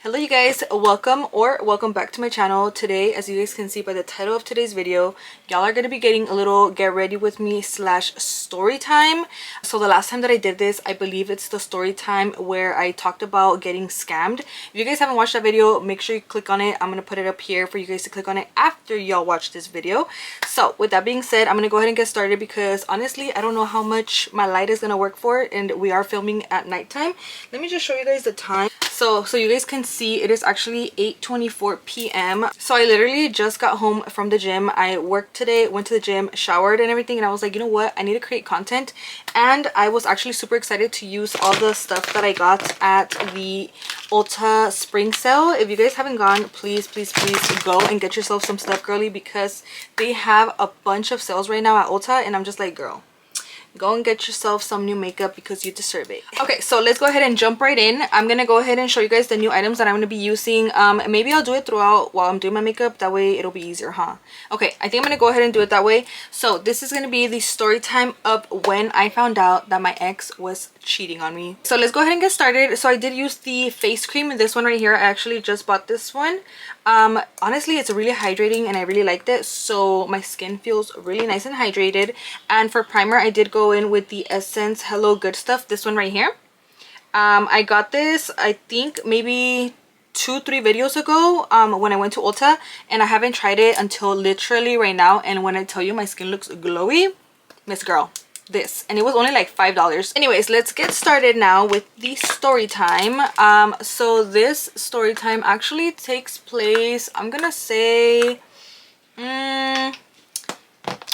Hello you guys, welcome back to my channel. Today, as you guys can see by the title of today's video, y'all are going to be getting a little get ready with me slash story time. So the last time that I did this, I believe it's the story time where I talked about getting scammed. If you guys haven't watched that video, make sure you click on it. I'm going to put it up here for you guys to click on it after y'all watch this video. So with that being said, I'm going to go ahead and get started because honestly I don't know how much my light is going to work for, and we are filming at nighttime. Let me just show you guys the time. So you guys can see it is actually 8:24 p.m. So I literally just got home from the gym. I worked today, went to the gym, showered and everything, and I was like, you know what, I need to create content. And I was actually super excited to use all the stuff that I got at the Ulta spring sale. If you guys haven't gone, please go and get yourself some stuff, girly, because they have a bunch of sales right now at Ulta, and I'm just like, girl, go and get yourself some new makeup because you deserve it. Okay, so let's go ahead and jump right in. I'm gonna go ahead and show you guys the new items that I'm gonna be using. Maybe I'll do it throughout while I'm doing my makeup, that way it'll be easier, huh? Okay, I think I'm gonna go ahead and do it that way. So this is gonna be the story time of when I found out that my ex was cheating on me. So let's go ahead and get started. So I did use the face cream, this one right here. I actually just bought this one. Honestly, it's really hydrating and I really liked it, so my skin feels really nice and hydrated. And for primer, I did go in with the Essence Hello Good Stuff, this one right here. I got this, I think maybe 2-3 videos ago when I went to Ulta, and I haven't tried it until literally right now. And when I tell you my skin looks glowy, Miss Girl, this, and it was only like $5. Anyways, let's get started now with the story time. So this story time actually takes place, I'm gonna say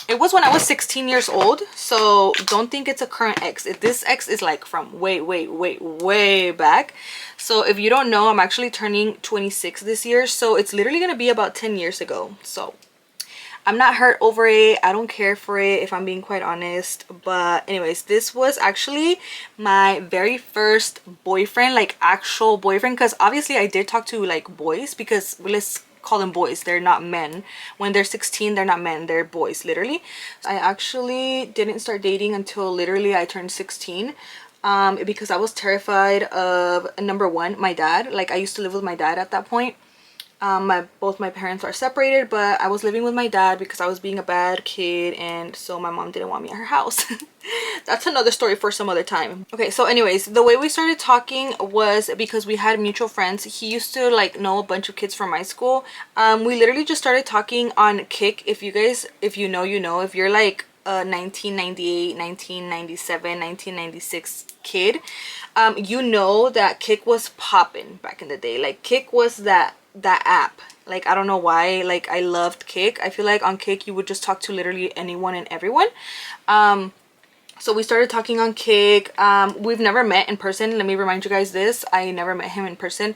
it was when I was 16 years old, so don't think it's a current ex. This ex is like from way back. So if you don't know, I'm actually turning 26 this year, so it's literally gonna be about 10 years ago. So I'm not hurt over it. I don't care for it, if I'm being quite honest. But anyways, this was actually my very first boyfriend, like actual boyfriend, because obviously I did talk to like boys, because let's call them boys, they're not men. When they're 16, they're not men, they're boys, literally. I actually didn't start dating until literally I turned 16. Because I was terrified of, number one, my dad. Like, I used to live with my dad at that point. Both my parents are separated, but I was living with my dad because I was being a bad kid, and so my mom didn't want me at her house. That's another story for some other time. Okay, so anyways, the way we started talking was because we had mutual friends. He used to like know a bunch of kids from my school. We literally just started talking on Kik. If you know, you know. If you're like a 1998, 1997, 1996 kid, you know that Kik was popping back in the day. Like, Kik was that app. Like, I don't know why, like, I loved Kik. I feel like on Kik you would just talk to literally anyone and everyone. So we started talking on Kik. We've never met in person. Let me remind you guys this. I never met him in person.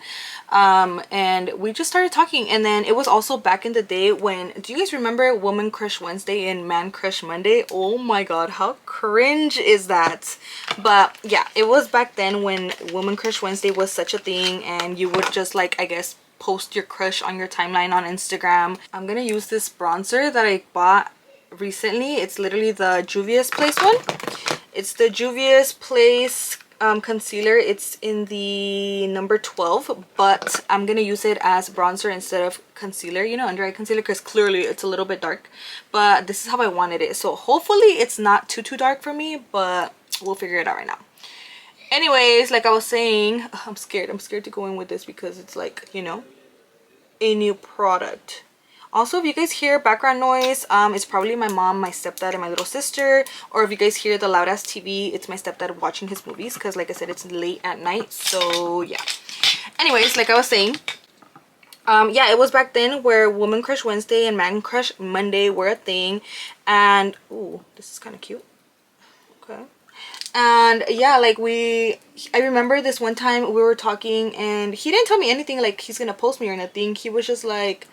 And we just started talking. And then it was also back in the day when, do you guys remember Woman Crush Wednesday and Man Crush Monday? Oh my god, how cringe is that? But yeah, it was back then when Woman Crush Wednesday was such a thing, and you would just like, I guess, post your crush on your timeline on Instagram. I'm gonna use this bronzer that I bought recently. It's literally the Juvia's Place one. It's the Juvia's Place concealer. It's in the number 12, but I'm gonna use it as bronzer instead of concealer, you know, under eye concealer, because clearly it's a little bit dark, but this is how I wanted it. So hopefully it's not too dark for me, but we'll figure it out right now. Anyways, like I was saying, I'm scared to go in with this because it's like, you know, a new product. Also, if you guys hear background noise, it's probably my mom, my stepdad, and my little sister. Or if you guys hear the loud ass TV, it's my stepdad watching his movies, because like I said, it's late at night. So yeah. Anyways, like I was saying, yeah, it was back then where Woman Crush Wednesday and Man Crush Monday were a thing. And ooh, this is kind of cute. Okay. And yeah, like I remember this one time we were talking, and he didn't tell me anything like he's gonna post me or anything. He was just like,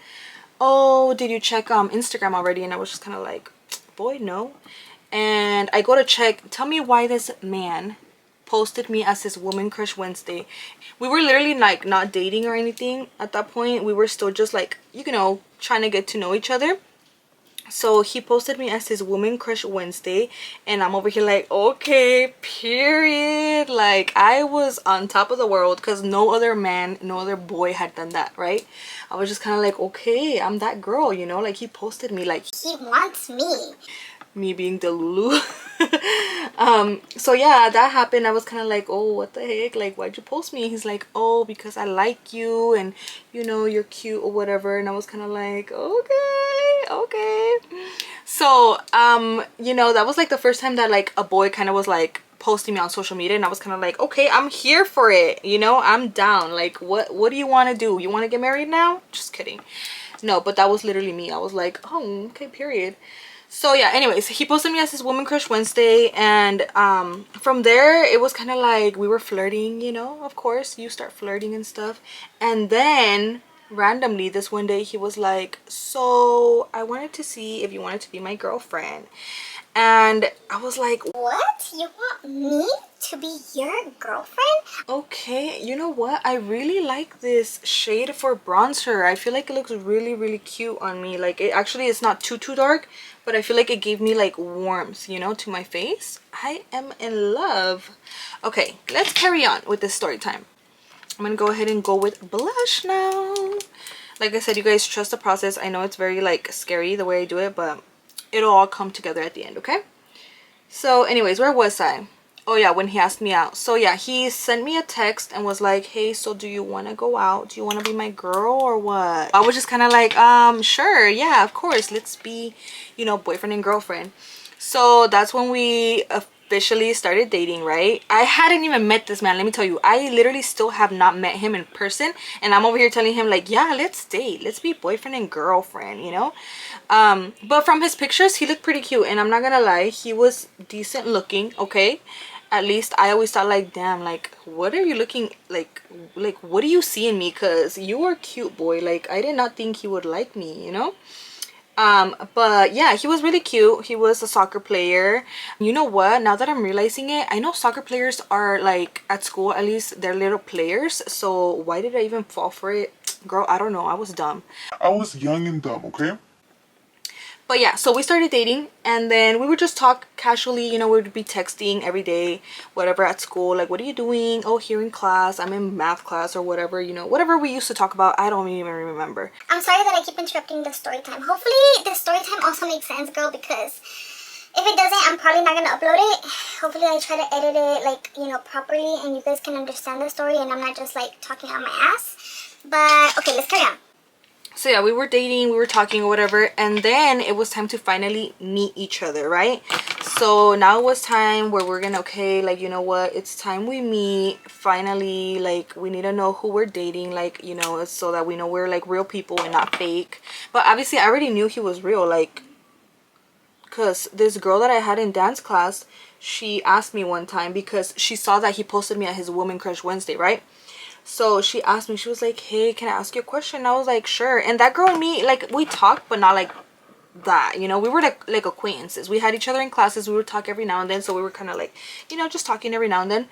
oh, did you check Instagram already? And I was just kind of like, boy, no. And I go to check, tell me why this man posted me as his Woman Crush Wednesday. We were literally like not dating or anything at that point. We were still just like, you know, trying to get to know each other. So he posted me as his woman crush Wednesday, and I'm over here like, okay, period. Like, I was on top of the world because no other man, no other boy had done that, right? I was just kind of like, okay, I'm that girl, you know? Like, he posted me like he wants me being the Lulu. So yeah, that happened. I was kind of like, oh, what the heck, like, why'd you post me? He's like, oh, because I like you, and you know, you're cute or whatever. And I was kind of like, okay, okay. So you know, that was like the first time that like a boy kind of was like posting me on social media, and I was kind of like, okay, I'm here for it, you know, I'm down. Like, what do you want to do? You want to get married now? Just kidding. No, but that was literally me. I was like, oh, okay, period. So yeah, anyways, he posted me as his woman crush Wednesday, and from there it was kind of like we were flirting, you know, of course you start flirting and stuff. And then randomly this one day he was like, so I wanted to see if you wanted to be my girlfriend. And I was like, what? You want me to be your girlfriend? okay, you know what, I really like this shade for bronzer. I feel like it looks really cute on me. Like, it actually is not too dark, but I feel like it gave me like warmth, you know, to my face. I am in love. Okay, let's carry on with this story time. I'm gonna go ahead and go with blush now. Like I said, you guys, trust the process. I know it's very like scary the way I do it, but it'll all come together at the end. Okay, so anyways, where was I? Oh yeah, when he asked me out. So yeah, he sent me a text and was like, hey, so do you want to go out? Do you want to be my girl or what? I was just kind of like, sure, yeah, of course, let's be, you know, boyfriend and girlfriend. So that's when we officially started dating, right? I hadn't even met this man, let me tell you. I literally still have not met him in person, and I'm over here telling him like, yeah, let's date, let's be boyfriend and girlfriend, you know. But from his pictures he looked pretty cute, and I'm not gonna lie, he was decent looking. Okay, at least I always thought like, damn, like, what are you looking like what do you see in me? Because you are cute, boy. Like, I did not think he would like me, you know. But yeah, he was really cute. He was a soccer player. You know what, now that I'm realizing it, I know soccer players are like, at school at least, they're little players. So why did I even fall for it? Girl, I don't know, I was dumb. I was young and dumb, okay? But yeah, so we started dating, and then we would just talk casually, you know. We would be texting every day, whatever, at school, like, what are you doing? Oh, here in class, I'm in math class, or whatever, you know, whatever we used to talk about. I don't even remember. I'm sorry that I keep interrupting the story time. Hopefully the story time also makes sense, girl, because if it doesn't, I'm probably not gonna upload it. Hopefully I try to edit it, like, you know, properly, and you guys can understand the story and I'm not just like talking out my ass. But okay, let's carry on. So yeah, we were dating, we were talking or whatever, and then it was time to finally meet each other, right? So now it was time where we're gonna, okay, like, you know what, it's time we meet finally. Like, we need to know who we're dating, like, you know, so that we know we're like real people and not fake. But obviously I already knew he was real, like, because this girl that I had in dance class, she asked me one time, because she saw that he posted me at his woman crush Wednesday, right? So she asked me, she was like, hey, can I ask you a question? I was like, sure. And that girl and me, like, we talked, but not like that, you know. We were like acquaintances. We had each other in classes. We would talk every now and then. So we were kind of like, you know, just talking every now and then.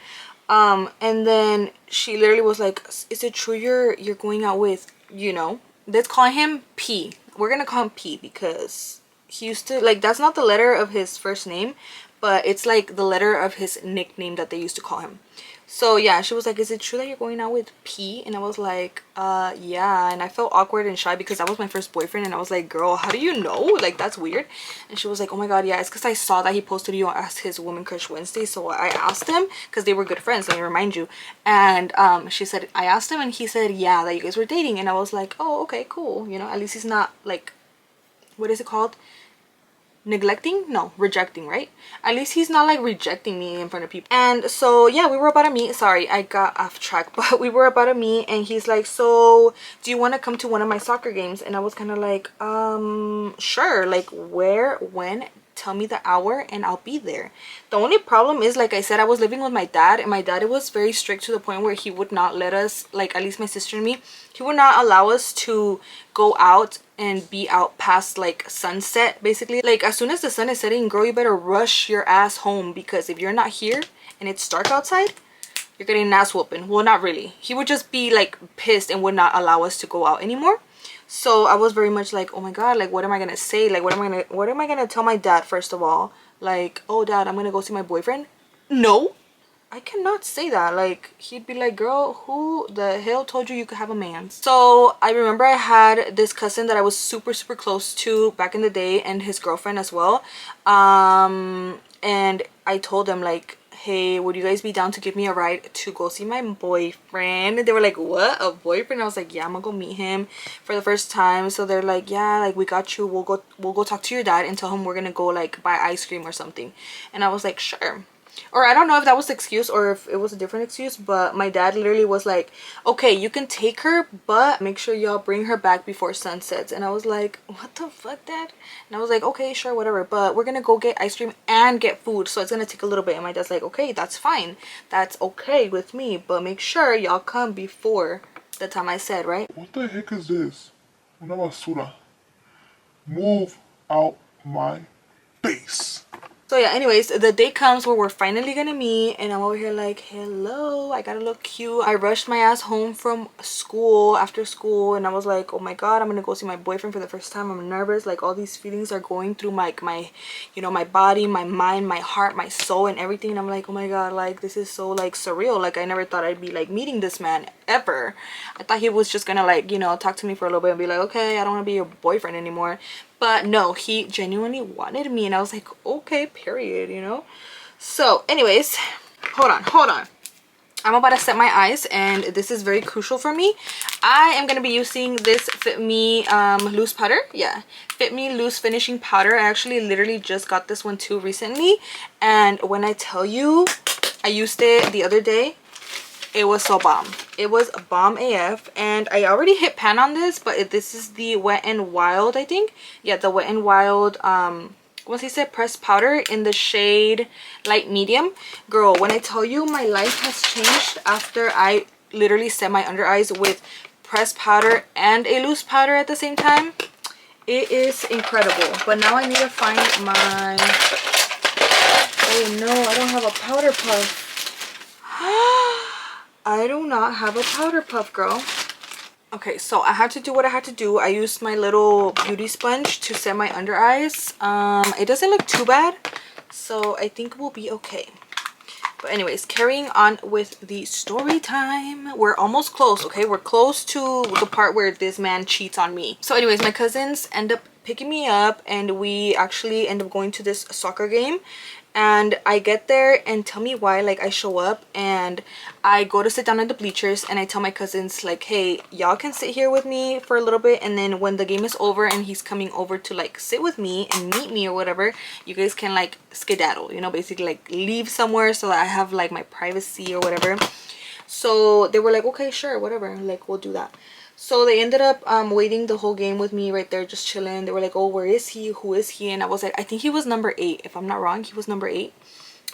And then she literally was like, is it true you're going out with, you know, let's call him P. We're gonna call him P because he used to, like, that's not the letter of his first name, but it's like the letter of his nickname that they used to call him. So yeah, she was like, is it true that you're going out with P? And I was like, yeah. And I felt awkward and shy because that was my first boyfriend, and I was like, girl, how do you know? Like, that's weird. And she was like, oh my god, yeah, it's because I saw that he posted you as his woman crush Wednesday. So I asked him, because they were good friends, let me remind you. And she said, I asked him, and he said, yeah, that you guys were dating. And I was like, oh, okay, cool, you know, at least he's not like, what is it called, neglecting, no, rejecting, right? At least he's not like rejecting me in front of people. And so yeah, we were about to meet. Sorry, I got off track, but we were about to meet, and he's like, so do you want to come to one of my soccer games? And I was kind of like, sure, like, where, when, tell me the hour and I'll be there. The only problem is, like I said, I was living with my dad, and my dad was very strict to the point where he would not let us, like, at least my sister and me, he would not allow us to go out and be out past like sunset. Basically, like, as soon as the sun is setting, girl, you better rush your ass home, because if you're not here and it's dark outside, you're getting an ass whooping. Well, not really. He would just be like pissed and would not allow us to go out anymore. So I was very much like, oh my god, like what am I gonna say? Like what am I gonna tell my dad first of all? Like, oh dad, I'm gonna go see my boyfriend? No, I cannot say that. Like, he'd be like, girl, who the hell told you you could have a man? So I remember I had this cousin that I was super close to back in the day, and his girlfriend as well. And I told them like, hey, would you guys be down to give me a ride to go see my boyfriend? And they were like, what, a boyfriend? I was like, yeah, I'm gonna go meet him for the first time. So they're like, yeah, like we got you, we'll go talk to your dad and tell him we're gonna go like buy ice cream or something. And I was like, sure. Or I don't know if that was the excuse or if it was a different excuse, but my dad literally was like, okay, you can take her, but make sure y'all bring her back before sunset. And I was like, what the fuck, dad? And I was like, okay, sure, whatever, but we're gonna go get ice cream and get food, so it's gonna take a little bit. And my dad's like, okay, that's fine, that's okay with me, but make sure y'all come before the time I said, right? What the heck is this? Una basura. Move out my face. So yeah, anyways, the day comes where we're finally gonna meet, and I'm over here like, hello, I gotta look cute. I rushed my ass home from school, after school, and I was like, oh my god, I'm gonna go see my boyfriend for the first time. I'm nervous, like all these feelings are going through my you know, my body, my mind, my heart, my soul, and everything. And I'm like, oh my god, like this is so like surreal. Like I never thought I'd be like meeting this man ever. I thought he was just gonna like, you know, talk to me for a little bit and be like, okay, I don't want to be your boyfriend anymore. But no, he genuinely wanted me, and I was like, okay, period, you know. So anyways, hold on, I'm about to set my eyes, and this is very crucial for me. I am gonna be using this Fit Me loose powder. Yeah, Fit Me loose finishing powder. I actually literally just got this one too recently, and when I tell you, I used it the other day. It was so bomb. It was bomb AF. And I already hit pan on this, but this is the Wet n Wild, I think. Yeah, the Wet n Wild once he said pressed powder in the shade light medium. Girl, when I tell you my life has changed after I literally set my under eyes with pressed powder and a loose powder at the same time, it is incredible. But now I need to find my, oh no, I don't have a powder puff. I do not have a powder puff, girl. Okay, so I had to do what I had to do. I used my little beauty sponge to set my under eyes. It doesn't look too bad, so I think we'll be okay. But anyways, carrying on with the story time. We're almost close, okay? We're close to the part where this man cheats on me. So anyways, my cousins end up picking me up, and we actually end up going to this soccer game. And I get there, and tell me why, like I show up and I go to sit down in the bleachers, and I tell my cousins like, hey, y'all can sit here with me for a little bit, and then when the game is over and he's coming over to like sit with me and meet me or whatever, you guys can like skedaddle, you know, basically like leave somewhere so that I have like my privacy or whatever. So they were like, okay, sure, whatever, like we'll do that. So they ended up waiting the whole game with me right there, just chilling. They were like, oh, where is he? Who is he? And I was like, I think he was number 8. If I'm not wrong, he was number 8.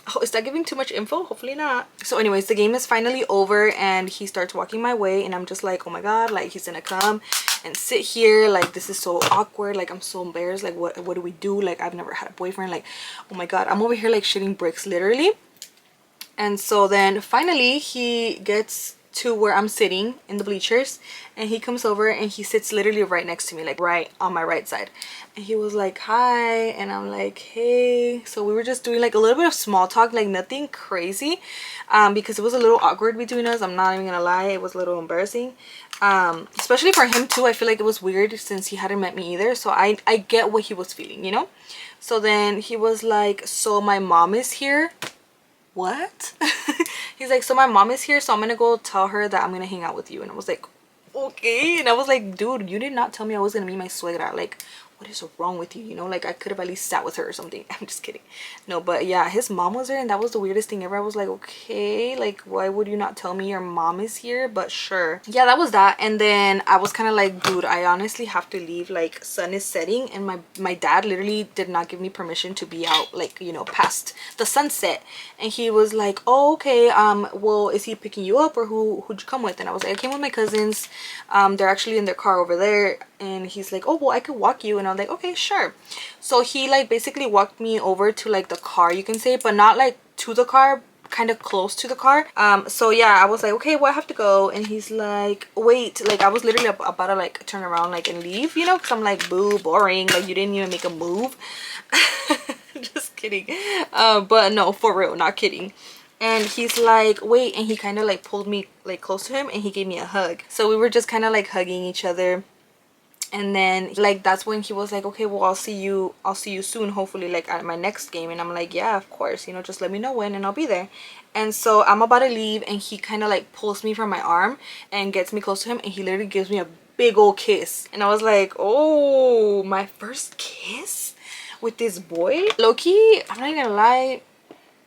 Oh, is that giving too much info? Hopefully not. So anyways, the game is finally over, and he starts walking my way, and I'm just like, oh my god, like he's gonna come and sit here. Like this is so awkward. Like I'm so embarrassed. Like what do we do? Like I've never had a boyfriend. Like, oh my god, I'm over here like shitting bricks, literally. And so then finally he gets to where I'm sitting in the bleachers, and he comes over and he sits literally right next to me, like right on my right side. And he was like, hi, and I'm like, hey. So we were just doing like a little bit of small talk, like nothing crazy, because it was a little awkward between us. I'm not even gonna lie, it was a little embarrassing, especially for him too. I feel like it was weird since he hadn't met me either, so I get what he was feeling, you know. So then he was like, so my mom is here. What? He's like, so my mom is here, so I'm gonna go tell her that I'm gonna hang out with you. And I was like, okay. And I was like, dude, you did not tell me I was gonna meet my suegra. Like, what is wrong with you? You know, like I could have at least sat with her or something. I'm just kidding. No, but yeah, his mom was there, and that was the weirdest thing ever. I was like, okay, like why would you not tell me your mom is here? But sure. Yeah, that was that. And then I was kind of like, dude, I honestly have to leave. Like sun is setting, and my dad literally did not give me permission to be out, like, you know, past the sunset. And he was like, oh, okay, well, is he picking you up, or who'd you come with? And I was like, I came with my cousins. They're actually in their car over there. And he's like, oh, well, I could walk you. And I'm like, okay, sure. So he like basically walked me over to like the car, you can say, but not like to the car, kind of close to the car. So yeah, I was like, okay, well, I have to go. And he's like, wait, like I was literally about to like turn around like and leave, you know, because I'm like, boo, boring, like you didn't even make a move. Just kidding. But no, for real, not kidding. And he's like, wait, and he kind of like pulled me like close to him and he gave me a hug. So we were just kind of like hugging each other. And then like that's when he was like, okay, well, I'll see you soon, hopefully, like at my next game. And I'm like, yeah, of course, you know, just let me know when and I'll be there. And so I'm about to leave and he kind of like pulls me from my arm and gets me close to him and he literally gives me a big old kiss. And I was like, oh, my first kiss with this boy. Low-key, I'm not even gonna lie,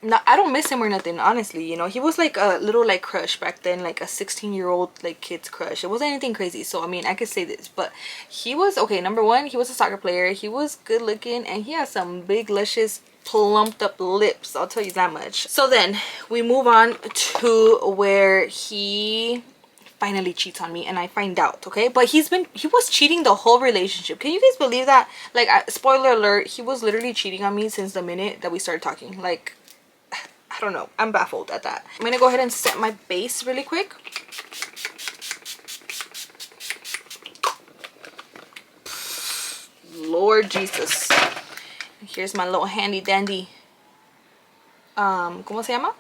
no, I don't miss him or nothing, honestly. You know, he was like a little like crush back then, like a 16-year-old like kid's crush. It wasn't anything crazy, so I mean, I could say this, but he was okay. Number one, he was a soccer player. He was good looking and he has some big luscious plumped up lips, I'll tell you that much. So then we move on to where he finally cheats on me and I find out, okay? But he was cheating the whole relationship. Can you guys believe that? Like, spoiler alert, he was literally cheating on me since the minute that we started talking. Like, I don't know, I'm baffled at that. I'm gonna go ahead and set my base really quick. Lord Jesus. Here's my little handy dandy ¿cómo se llama?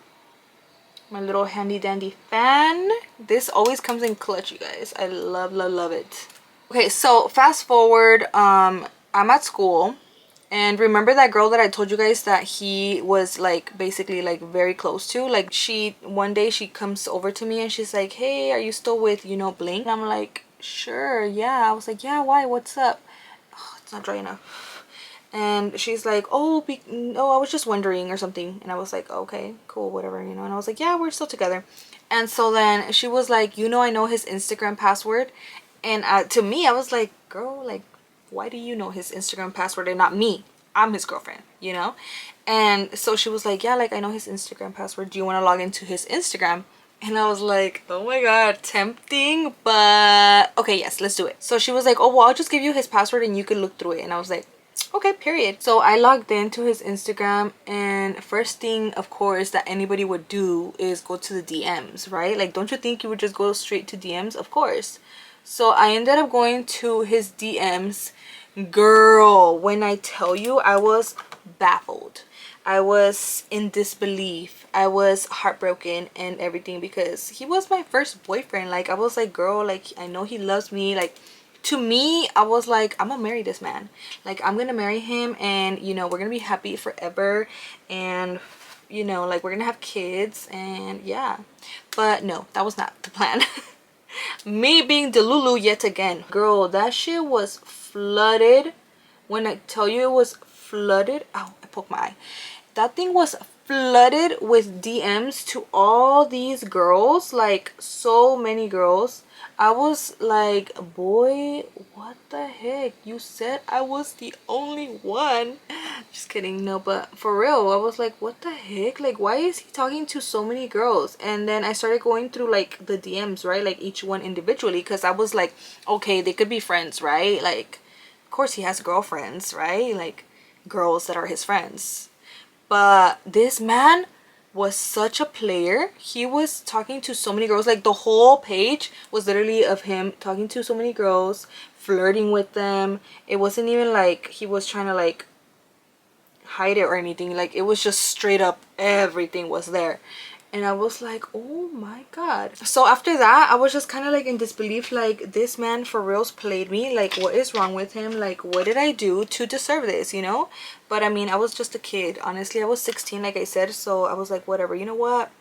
My little handy dandy fan. This always comes in clutch, you guys. I love it. Okay, so fast forward, I'm at school. And remember that girl that I told you guys that he was like basically like very close to? Like one day she comes over to me and she's like, hey, are you still with, you know, Blink? And I'm like, sure, yeah. I was like, yeah, why? What's up? Oh, it's not dry enough. And she's like, oh, no, I was just wondering or something. And I was like, okay, cool, whatever, you know. And I was like, yeah, we're still together. And so then she was like, you know, I know his Instagram password. And to me, I was like, girl, like, why do you know his Instagram password and not me? I'm his girlfriend, you know? And so she was like, yeah, like I know his Instagram password. Do you want to log into his Instagram? And I was like, oh my god, tempting, but okay, yes, let's do it. So she was like, oh, well, I'll just give you his password and you can look through it. And I was like, okay, period. So I logged into his Instagram and first thing, of course, that anybody would do is go to the DMs, right? Like, don't you think you would just go straight to DMs? Of course. So I ended up going to his DMs. Girl, when I tell you, I was baffled. I was in disbelief. I was heartbroken and everything because he was my first boyfriend. Like, I was like, girl, like, I know he loves me. Like, to me, I was like, I'm gonna marry this man. Like, I'm gonna marry him and, you know, we're gonna be happy forever. And, you know, like, we're gonna have kids and yeah. But no, that was not the plan. Me being Delulu yet again. Girl, that shit was flooded. When I tell you it was flooded. Ow, I poked my eye. That thing was flooded with DMs to all these girls. Like, so many girls. I was like, boy, what the heck? You said I was the only one. Just kidding. No, but for real, I was like, what the heck? Like, why is he talking to so many girls? And then I started going through like the DMs, right? Like each one individually, because I was like, okay, they could be friends, right? Like, of course he has girlfriends, right? Like, girls that are his friends. But this man was such a player. He was talking to so many girls. Like, the whole page was literally of him talking to so many girls, flirting with them. It wasn't even like he was trying to like hide it or anything. Like, it was just straight up everything was there. And I was like, oh my god. So after that, I was just kind of like in disbelief. Like, this man for reals played me. Like, what is wrong with him? Like, what did I do to deserve this, you know? But I mean, I was just a kid. Honestly, I was 16, like I said. So I was like, whatever, you know what?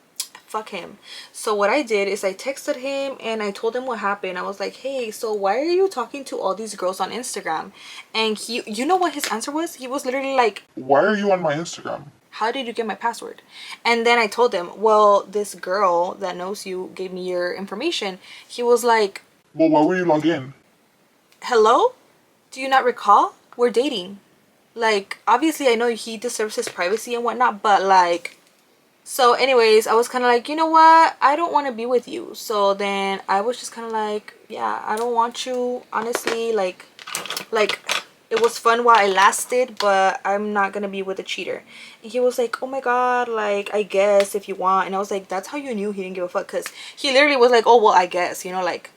Fuck him. So what I did is I texted him and I told him what happened. I was like, hey, so why are you talking to all these girls on Instagram? And he, you know what his answer was? He was literally like, why are you on my Instagram? how did you get my password? And then I told him, well, this girl that knows you gave me your information. He was like, well, why would you log in? hello? Do you not recall? We're dating. Like, obviously I know he deserves his privacy and whatnot, but like, so anyways, I was kind of like, you know what? I don't want to be with you. So then I was just kind of like, yeah, I don't want you, honestly. Like, it was fun while it lasted, but I'm not gonna be with a cheater. And he was like, oh my god, like, I guess if you want. And I was like, that's how you knew he didn't give a fuck? Because he literally was like, oh well, I guess, you know, like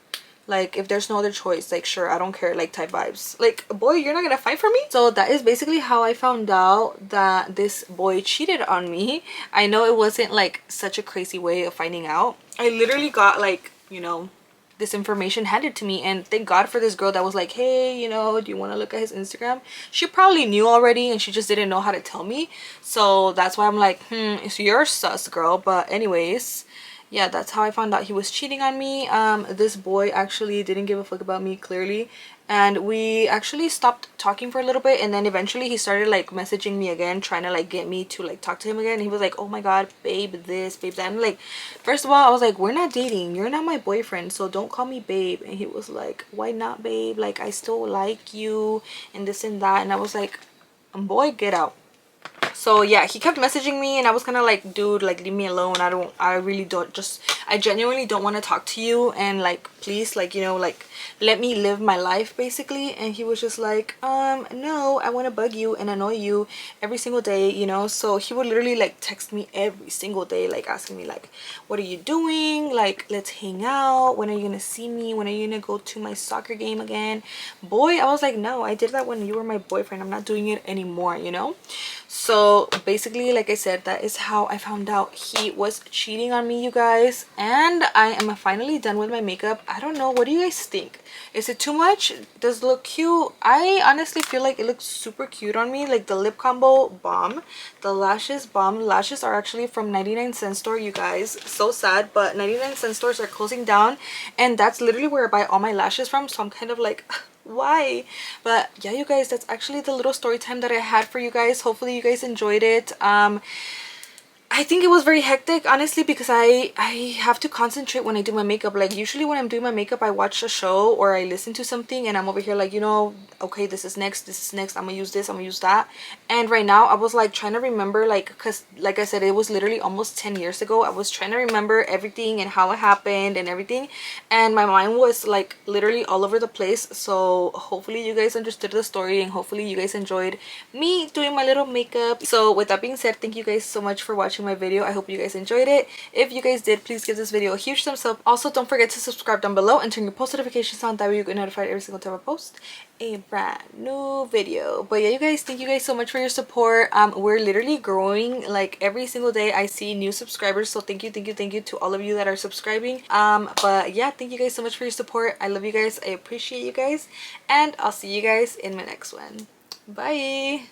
if there's no other choice, like sure, I don't care, like type vibes. Like, boy, you're not gonna fight for me? So that is basically how I found out that this boy cheated on me. I know it wasn't like such a crazy way of finding out. I literally got like, you know, this information handed to me, and thank god for this girl that was like, hey, you know, do you want to look at his Instagram? She probably knew already and she just didn't know how to tell me. So that's why I'm like, it's your sus, girl. But anyways, yeah, that's how I found out he was cheating on me. This boy actually didn't give a fuck about me, clearly, and we actually stopped talking for a little bit, and then eventually he started like messaging me again, trying to like get me to like talk to him again. And he was like, oh my god, babe this, babe that. And like, first of all, I was like, we're not dating, you're not my boyfriend, so don't call me babe. And he was like, why not, babe, like I still like you and this and that. And I was like, boy, get out. So yeah, he kept messaging me, and I was kind of like, dude, like leave me alone. I genuinely don't want to talk to you, and like please, like, you know, like let me live my life basically. And he was just like, no, I want to bug you and annoy you every single day, you know. So he would literally like text me every single day, like asking me like, what are you doing, like let's hang out, when are you gonna see me, when are you gonna go to my soccer game again? Boy, I was like, no, I did that when you were my boyfriend, I'm not doing it anymore, you know. So basically, like I said, that is how I found out he was cheating on me, you guys. And I am finally done with my makeup. I don't know, what do you guys think? Is it too much? Does it look cute? I honestly feel like it looks super cute on me. Like the lip combo, bomb. The lashes, bomb. Lashes are actually from 99-cent store, you guys. So sad, but 99-cent stores are closing down, and that's literally where I buy all my lashes from. So I'm kind of like, why? But yeah, you guys, that's actually the little story time that I had for you guys. Hopefully you guys enjoyed it. I think it was very hectic, honestly, because I have to concentrate when I do my makeup. Like usually when I'm doing my makeup, I watch a show or I listen to something, and I'm over here like, you know, okay, this is next, I'm gonna use this, I'm gonna use that. And right now I was like trying to remember, like, because like I said, it was literally almost 10 years ago. I was trying to remember everything and how it happened and everything, and my mind was like literally all over the place. So hopefully you guys understood the story, and hopefully you guys enjoyed me doing my little makeup. So with that being said, thank you guys so much for watching my video. I hope you guys enjoyed it. If you guys did, please give this video a huge thumbs up. Also, don't forget to subscribe down below and turn your post notifications on. That way you get notified every single time I post a brand new video. But yeah, you guys, thank you guys so much for your support. We're literally growing like every single day. I see new subscribers, so thank you to all of you that are subscribing. But yeah, thank you guys so much for your support. I love you guys, I appreciate you guys, and I'll see you guys in my next one. Bye.